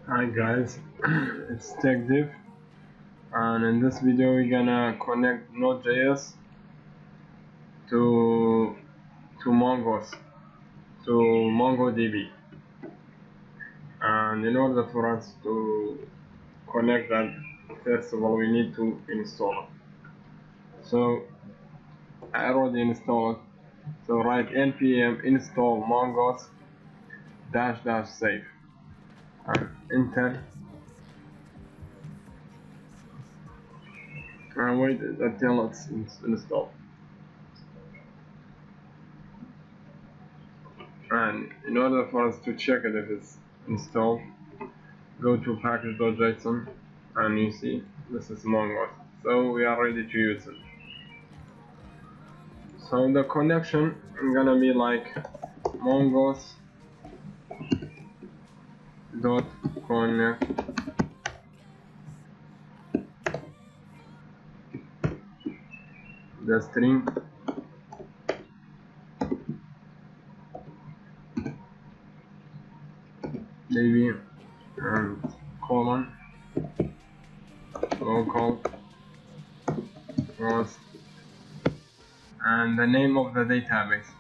Hi guys, it's TechDiv, and in this video we're gonna connect Node.js to mongoose, to MongoDB. And in order for us to connect that, first of all we need to install it. So I already installed it. So write npm install mongoose -- save and enter, and wait until it's installed. And in order for us to check it if it's installed, go to package.json and you see this is mongoose, so we are ready to use it. So the connection is gonna be like mongoose dot connect the string db and colon local host and the name of the database,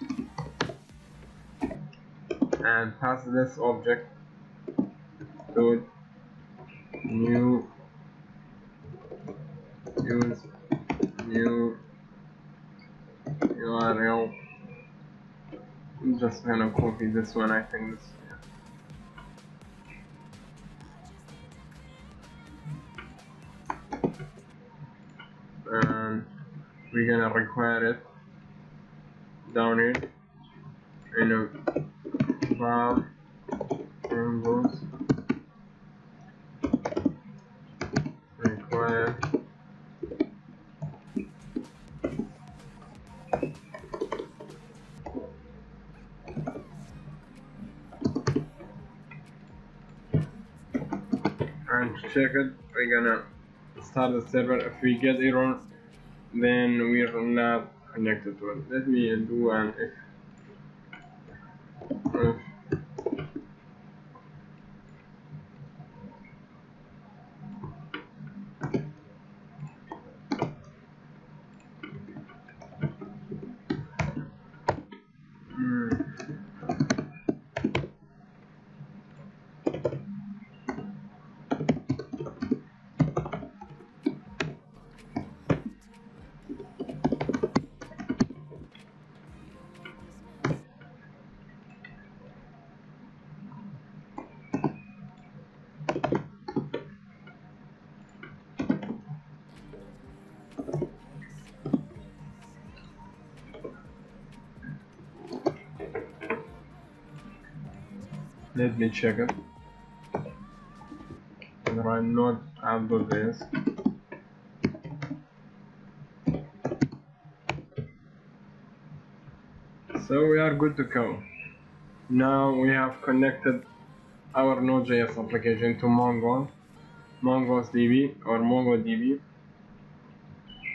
and pass this object to new use new URL. I'm just gonna copy this one, I think this. And we're gonna require it down here in a var mongoose require and to check it we're gonna start the server. If we get error then we're not connected to it. Let me do an if let me check it. Run node app.js. So we are good to go. Now we have connected our Node.js application to mongoose.db or MongoDB,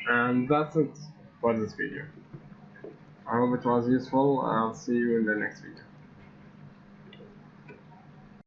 and that's it for this video. I hope it was useful. I'll see you in the next video.